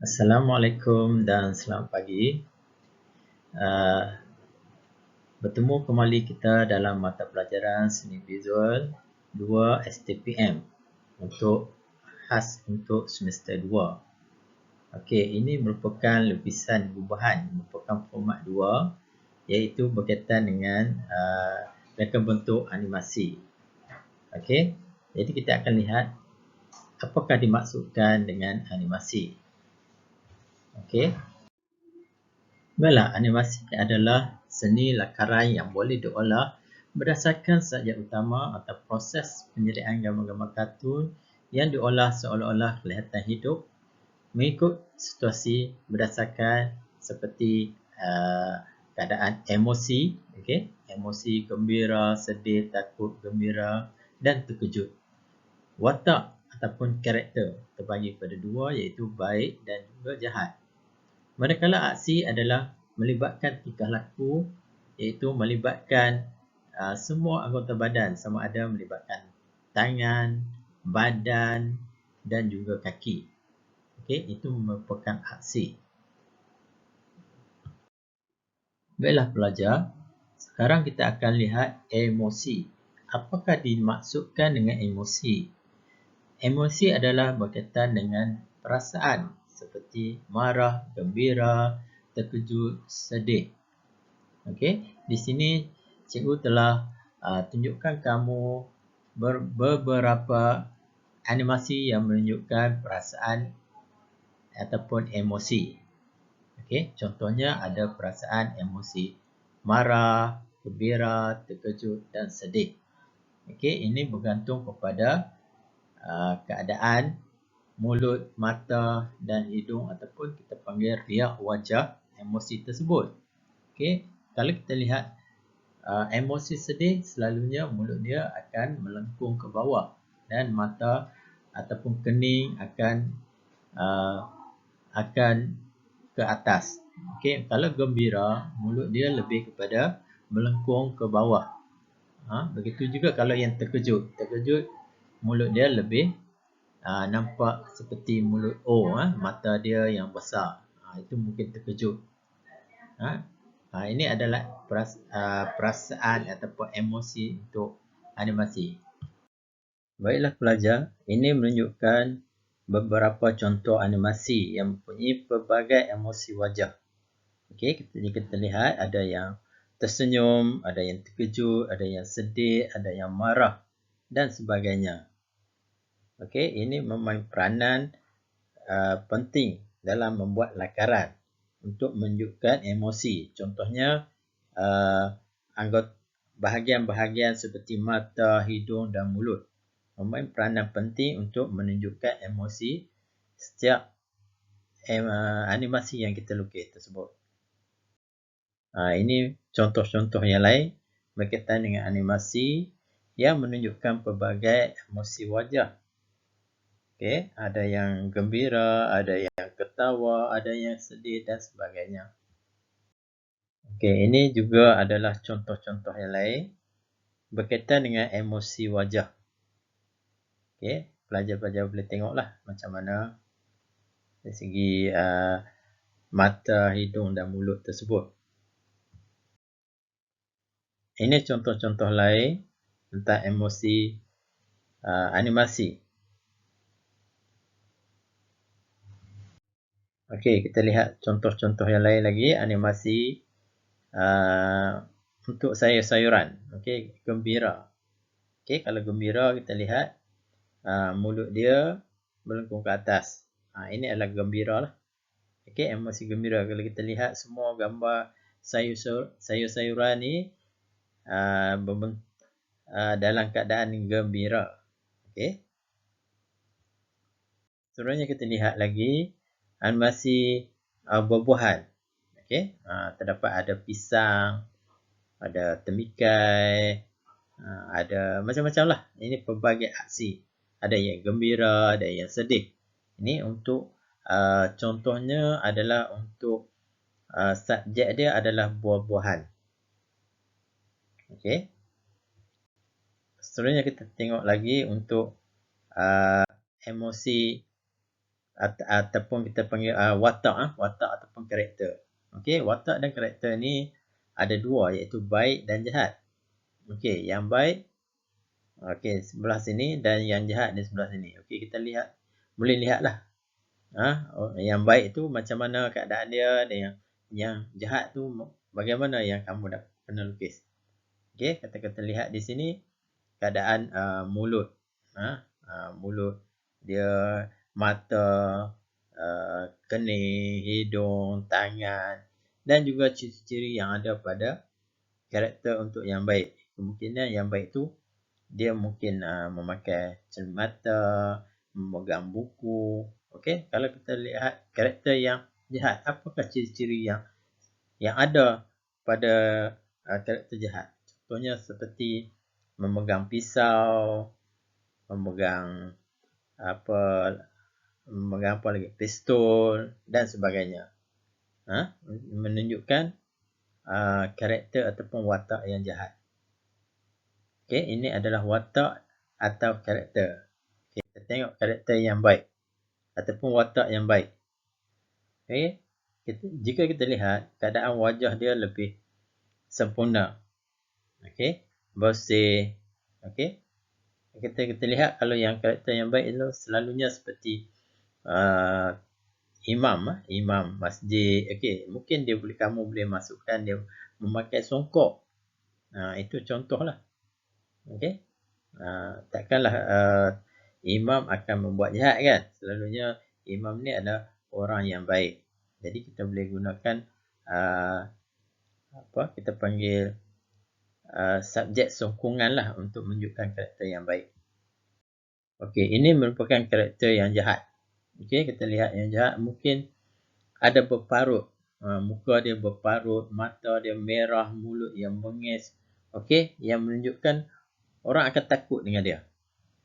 Assalamualaikum dan selamat pagi. Bertemu kembali kita dalam mata pelajaran seni visual 2 STPM untuk khas untuk semester 2. Okey, ini merupakan lukisan gubahan, merupakan format 2 iaitu berkaitan dengan reka bentuk animasi. Okey, jadi kita akan lihat apakah dimaksudkan dengan animasi. Okey. Baiklah, animasi adalah seni lakaran yang boleh diolah berdasarkan sahaja utama atau proses penyediaan gambar-gambar kartun yang diolah seolah-olah kelihatan hidup mengikut situasi berdasarkan seperti keadaan emosi, okey, emosi gembira, sedih, takut, gembira dan terkejut. Watak ataupun karakter terbagi pada dua iaitu baik dan juga jahat. Manakala aksi adalah melibatkan tingkah laku iaitu melibatkan semua anggota badan sama ada melibatkan tangan, badan dan juga kaki. Okey, itu merupakan aksi. Baiklah pelajar, sekarang kita akan lihat emosi. Apakah dimaksudkan dengan emosi? Emosi adalah berkaitan dengan perasaan seperti marah, gembira, terkejut, sedih. Okey, di sini cikgu telah tunjukkan kamu beberapa animasi yang menunjukkan perasaan ataupun emosi. Okey, contohnya ada perasaan emosi marah, gembira, terkejut dan sedih. Okey, ini bergantung kepada keadaan mulut, mata dan hidung ataupun kita panggil riak wajah emosi tersebut. Okey, kalau kita lihat emosi sedih, selalunya mulut dia akan melengkung ke bawah dan mata ataupun kening akan ke atas. Okey, kalau gembira, mulut dia lebih kepada melengkung ke bawah. Begitu juga kalau yang terkejut. Terkejut, mulut dia lebih nampak seperti mulut O, mata dia yang besar. Itu mungkin terkejut. Ini adalah perasaan ataupun emosi untuk animasi. Baiklah pelajar, ini menunjukkan beberapa contoh animasi yang mempunyai pelbagai emosi wajah. Okey, kita lihat ada yang tersenyum, ada yang terkejut, ada yang sedih, ada yang marah dan sebagainya. Okey, ini memain peranan penting dalam membuat lakaran untuk menunjukkan emosi. Contohnya bahagian-bahagian seperti mata, hidung dan mulut memain peranan penting untuk menunjukkan emosi setiap animasi yang kita lukis tersebut. Ini contoh-contoh yang lain berkaitan dengan animasi yang menunjukkan pelbagai emosi wajah. Okey, ada yang gembira, ada yang ketawa, ada yang sedih dan sebagainya. Okey, ini juga adalah contoh-contoh yang lain berkaitan dengan emosi wajah. Okey, pelajar-pelajar boleh tengoklah macam mana dari segi mata, hidung dan mulut tersebut. Ini contoh-contoh lain tentang emosi animasi. Okey, kita lihat contoh-contoh yang lain lagi animasi untuk sayur-sayuran. Okey, gembira. Okey, kalau gembira kita lihat mulut dia melengkung ke atas. Ini adalah gembira lah. Okey, emosi gembira. Kalau kita lihat semua gambar sayur-sayuran ni dalam keadaan gembira. Okey. Seterusnya kita lihat lagi animasi buah-buahan. Okey, terdapat ada pisang, ada temikai, ada macam-macam lah. Ini pelbagai aksi. Ada yang gembira, ada yang sedih. Ini untuk contohnya adalah untuk subjek dia adalah buah-buahan. Okey. Seterusnya kita tengok lagi untuk emosi ataupun kita panggil watak, watak ataupun karakter. Okey, watak dan karakter ni ada dua, iaitu baik dan jahat. Okey, yang baik sebelah sini dan yang jahat di sebelah sini. Okey, kita lihat, boleh lihatlah. Yang baik tu macam mana keadaan dia, dan yang jahat tu bagaimana yang kamu dah kena lukis. Okey, kita lihat di sini keadaan mulut. Mulut dia, mata, kening, hidung, tangan, dan juga ciri-ciri yang ada pada karakter untuk yang baik. Kemungkinan yang baik tu dia mungkin memakai cermata, memegang buku. Okey, kalau kita lihat karakter yang jahat, apakah ciri-ciri yang ada pada karakter jahat? Contohnya seperti memegang pisau, memegang memegang apa lagi, pistol dan sebagainya. Menunjukkan karakter ataupun watak yang jahat. Okey, ini adalah watak atau karakter. Okay, kita tengok karakter yang baik ataupun watak yang baik. Okey, jika kita lihat keadaan wajah dia lebih sempurna. Okey, bersih. Okey, kita lihat kalau yang karakter yang baik itu selalunya seperti imam masjid. Okey, mungkin kamu boleh masukkan dia memakai songkok. Itu contohlah. Okey. Takkanlah imam akan membuat jahat kan? Selalunya imam ni adalah orang yang baik. Jadi kita boleh gunakan kita panggil subjek sokongan lah untuk menunjukkan karakter yang baik. Okey, ini merupakan karakter yang jahat. Okey, kita lihat yang jahat mungkin ada berparut. Muka dia berparut, mata dia merah, mulut yang bengis. Okey, yang menunjukkan orang akan takut dengan dia.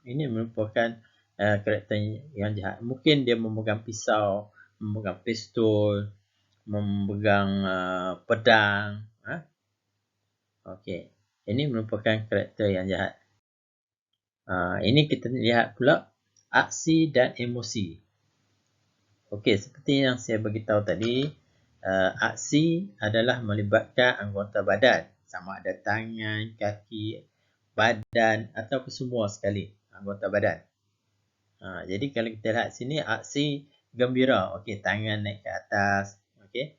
Ini merupakan karakter yang jahat. Mungkin dia memegang pisau, memegang pistol, memegang pedang. Okey, ini merupakan karakter yang jahat. Ini kita lihat pula aksi dan emosi. Okey, seperti yang saya beritahu tadi, aksi adalah melibatkan anggota badan, sama ada tangan, kaki, badan ataupun semua sekali anggota badan. Jadi kalau kita lihat sini aksi gembira. Okey, tangan naik ke atas. Okey,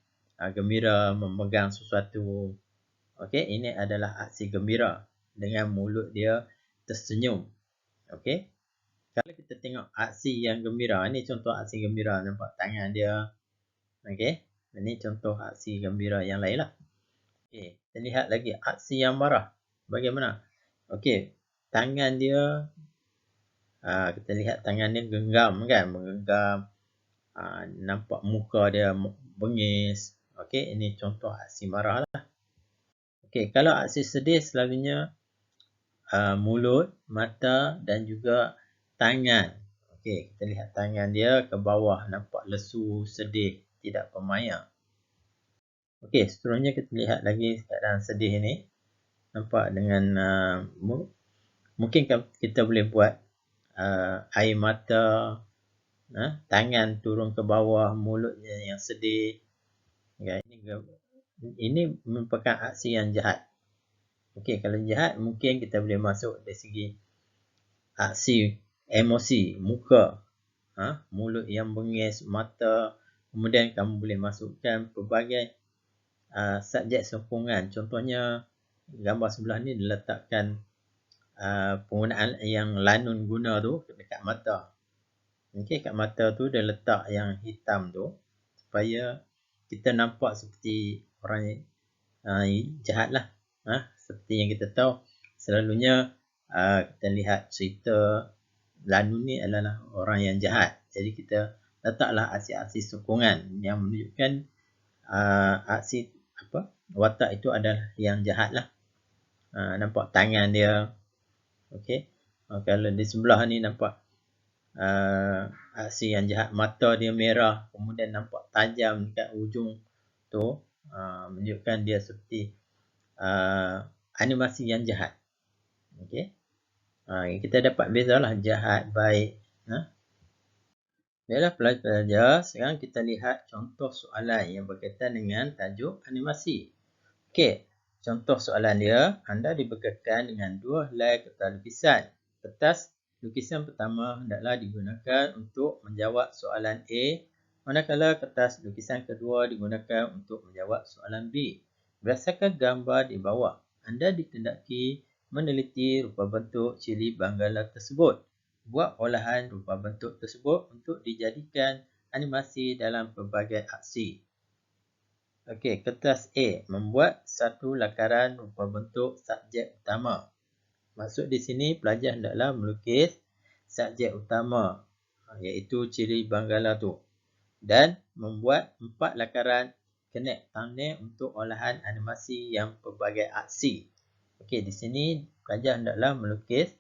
gembira memegang sesuatu. Okey, ini adalah aksi gembira dengan mulut dia tersenyum. Okey. Kalau kita tengok aksi yang gembira, ini contoh aksi gembira, nampak tangan dia. Okey, ini contoh aksi gembira yang lain lah. Okey, kita lihat lagi aksi yang marah. Bagaimana? Okey, tangan dia, kita lihat tangan dia genggam kan, menggenggam. Nampak muka dia bengis. Okey, ini contoh aksi marah lah. Okey, kalau aksi sedih selalunya mulut, mata dan juga tangan. Okey, kita lihat tangan dia ke bawah, nampak lesu, sedih, tidak bermaya. Okey, seterusnya kita lihat lagi keadaan sedih ni. Nampak dengan mungkin kita boleh buat air mata, tangan turun ke bawah, mulutnya yang sedih. Okay, ini merupakan aksi yang jahat. Okey, kalau jahat mungkin kita boleh masuk dari segi aksi emosi, muka, mulut yang bengis, mata. Kemudian kamu boleh masukkan pelbagai subjek sokongan. Contohnya gambar sebelah ni diletakkan penggunaan yang Lanun guna tu dekat mata. Okey, kat mata tu dia letak yang hitam tu supaya kita nampak seperti orang jahat lah. Seperti yang kita tahu, selalunya kita lihat cerita Lanun ni adalah orang yang jahat. Jadi kita letaklah aksi-aksi sokongan yang menunjukkan aksi watak itu adalah yang jahat lah. Nampak tangan dia. Okey. Kalau di sebelah ni nampak aksi yang jahat, mata dia merah, kemudian nampak tajam dekat ujung tu, menunjukkan dia seperti animasi yang jahat. Okey. Kita dapat bezalah jahat, baik. Baiklah pelajar, sekarang kita lihat contoh soalan yang berkaitan dengan tajuk animasi. Okey, contoh soalan dia, anda dibekalkan dengan 2 helai kertas lukisan. Kertas lukisan pertama hendaklah digunakan untuk menjawab soalan A, manakala kertas lukisan kedua digunakan untuk menjawab soalan B. Berdasarkan gambar di bawah, anda dikendaki meneliti rupa bentuk cili banggala tersebut. Buat olahan rupa bentuk tersebut untuk dijadikan animasi dalam pelbagai aksi. Okey, kertas A. Membuat satu lakaran rupa bentuk subjek utama. Maksud di sini pelajar hendaklah melukis subjek utama, iaitu cili banggala tu. Dan membuat 4 lakaran connect thumbnail untuk olahan animasi yang pelbagai aksi. Okey, di sini pelajar hendaklah melukis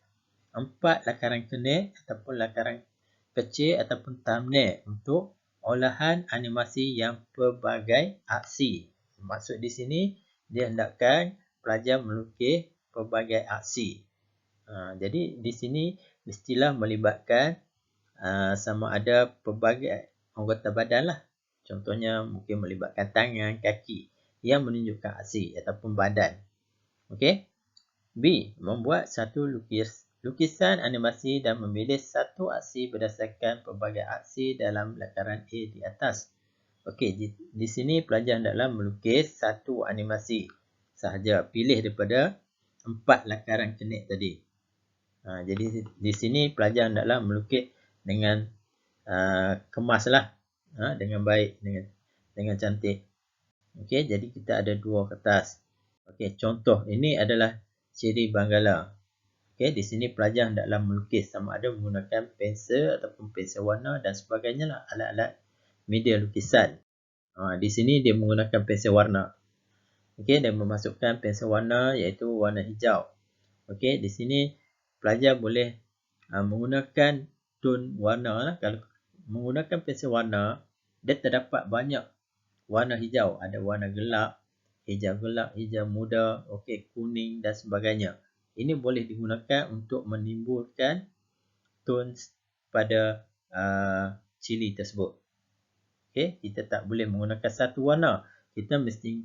4 lakaran connect ataupun lakaran kecil ataupun thumbnail untuk olahan animasi yang pelbagai aksi. Maksud di sini dia hendakkan pelajar melukis pelbagai aksi. Jadi di sini mestilah melibatkan sama ada pelbagai anggota badan lah. Contohnya mungkin melibatkan tangan, kaki yang menunjukkan aksi ataupun badan. Okey. B. Membuat satu lukisan animasi dan memilih satu aksi berdasarkan pelbagai aksi dalam lakaran A di atas. Okey, di sini pelajar hendaklah melukis satu animasi sahaja. Pilih daripada 4 lakaran connect tadi. Jadi di sini pelajar hendaklah melukis dengan kemaslah, dengan baik, dengan cantik. Okey, jadi kita ada 2 kertas. Okey, contoh ini adalah ciri banggala. Okey, di sini pelajar hendaklah melukis sama ada menggunakan pensel ataupun pensel warna dan sebagainya lah, alat-alat media lukisan. Di sini dia menggunakan pensel warna. Okey, dan memasukkan pensel warna iaitu warna hijau. Okey, di sini pelajar boleh menggunakan tone warna lah. Kalau menggunakan pensel warna, dia terdapat banyak warna hijau. Ada warna gelap, hijau muda, okey, kuning dan sebagainya. Ini boleh digunakan untuk menimbulkan tone pada cili tersebut. Okey, kita tak boleh menggunakan satu warna. Kita mesti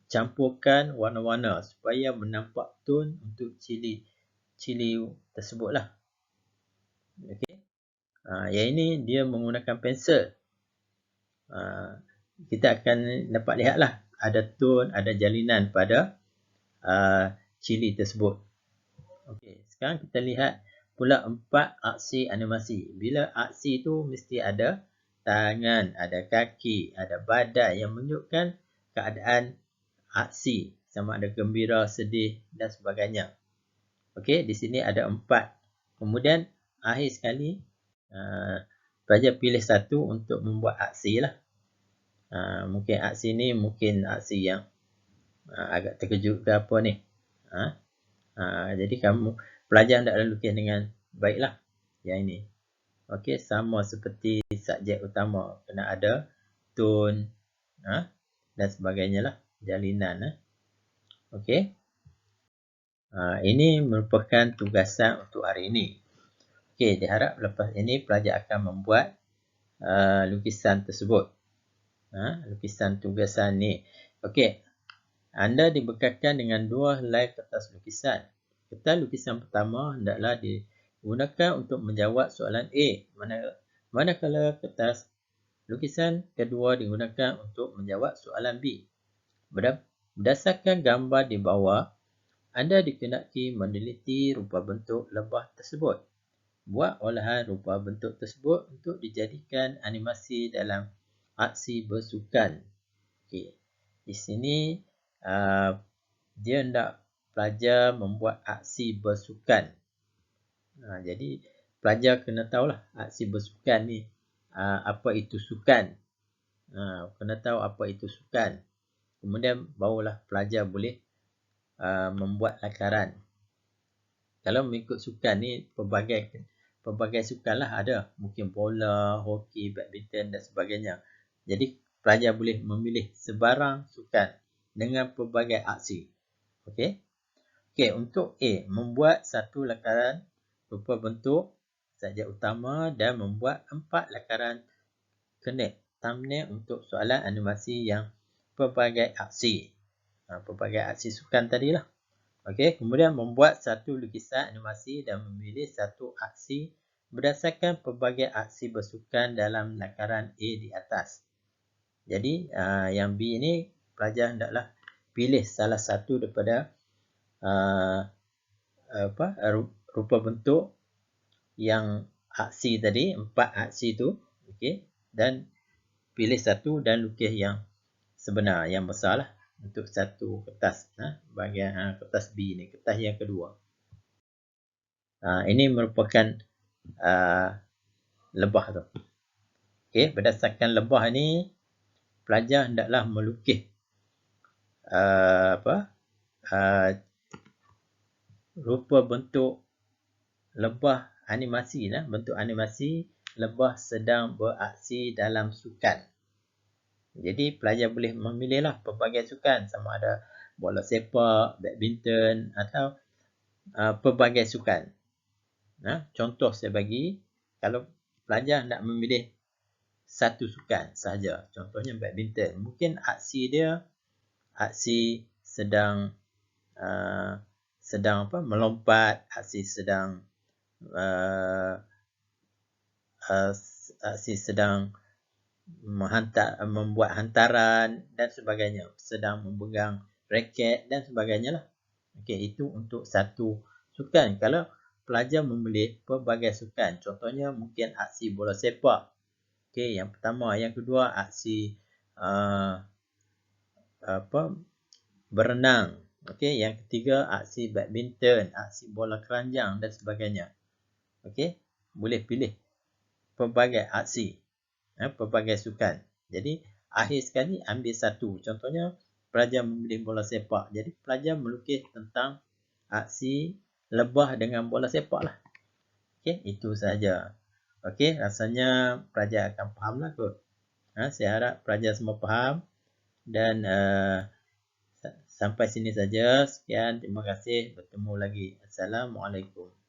campurkan warna-warna supaya menampak tone untuk cili tersebutlah. Okey. Yang ini dia menggunakan pensel. Kita akan dapat lihatlah ada tone, ada jalinan pada cili tersebut. Okey, sekarang kita lihat pula 4 aksi animasi. Bila aksi tu mesti ada tangan, ada kaki, ada badan yang menunjukkan keadaan aksi sama ada gembira, sedih dan sebagainya. Okey, di sini ada 4. Kemudian akhir sekali pelajar pilih satu untuk membuat aksi lah. Mungkin aksi ni mungkin aksi yang agak terkejut ke apa ni. Jadi kamu pelajar hendaklah lukis dengan baiklah yang ini. Okey, sama seperti subjek utama, kena ada tone dan sebagainya lah, jalinan. Okey. Ini merupakan tugasan untuk hari ini. Okey, diharap lepas ini pelajar akan membuat lukisan tersebut. Lukisan tugasan ni. Okey. Anda dibekalkan dengan 2 helai kertas lukisan. Kertas lukisan pertama hendaklah digunakan untuk menjawab soalan A. Manakala kertas lukisan kedua digunakan untuk menjawab soalan B. Berdasarkan gambar di bawah, anda dikehendaki meneliti rupa bentuk lebah tersebut. Buat olahan rupa bentuk tersebut untuk dijadikan animasi dalam aksi bersukan. Okey. Di sini dia hendak pelajar membuat aksi bersukan. Jadi pelajar kena tahulah aksi bersukan ni apa itu sukan. Kena tahu apa itu sukan. Kemudian barulah pelajar boleh membuat lakaran. Kalau mengikut sukan ni pelbagai sukan lah ada. Mungkin bola, hoki, badminton dan sebagainya. Jadi pelajar boleh memilih sebarang sukan dengan pelbagai aksi. Okey. Okey, untuk A, membuat satu lakaran rupa bentuk subjek utama dan membuat 4 lakaran connect thumbnail untuk soalan animasi yang pelbagai aksi. Pelbagai aksi sukan tadilah. Okey, kemudian membuat satu lukisan animasi dan memilih satu aksi berdasarkan pelbagai aksi bersukan dalam lakaran A di atas. Jadi, yang B ini pelajar hendaklah pilih salah satu daripada rupa bentuk yang aksi tadi, 4 aksi tu, okey, dan pilih satu dan lukis yang sebenar, yang besarlah untuk satu kertas, bahagian kertas B ni, kertas yang kedua. Ini merupakan lebah tu. Okey, berdasarkan lebah ni pelajar hendaklah melukis rupa bentuk lebah animasi lah, bentuk animasi lebah sedang beraksi dalam sukan. Jadi pelajar boleh memilihlah pelbagai sukan, sama ada bola sepak, badminton atau pelbagai sukan. Contoh saya bagi, kalau pelajar nak memilih satu sukan sahaja, contohnya badminton, mungkin aksi dia aksi sedang melompat, aksi sedang membuat hantaran dan sebagainya, sedang memegang raket dan sebagainya lah. Okey, itu untuk satu sukan. Kalau pelajar memilih pelbagai sukan, contohnya mungkin aksi bola sepak. Okey, yang pertama, yang kedua aksi berenang. Okey, yang ketiga aksi badminton, aksi bola keranjang dan sebagainya. Okey, boleh pilih pelbagai aksi, pelbagai sukan. Jadi akhir sekali ambil satu. Contohnya pelajar memilih bola sepak. Jadi pelajar melukis tentang aksi lebah dengan bola sepak lah. Okey, itu sahaja. Okey, rasanya pelajar akan fahamlah kot. Saya harap pelajar semua faham dan sampai sini saja. Sekian, terima kasih. Bertemu lagi. Assalamualaikum.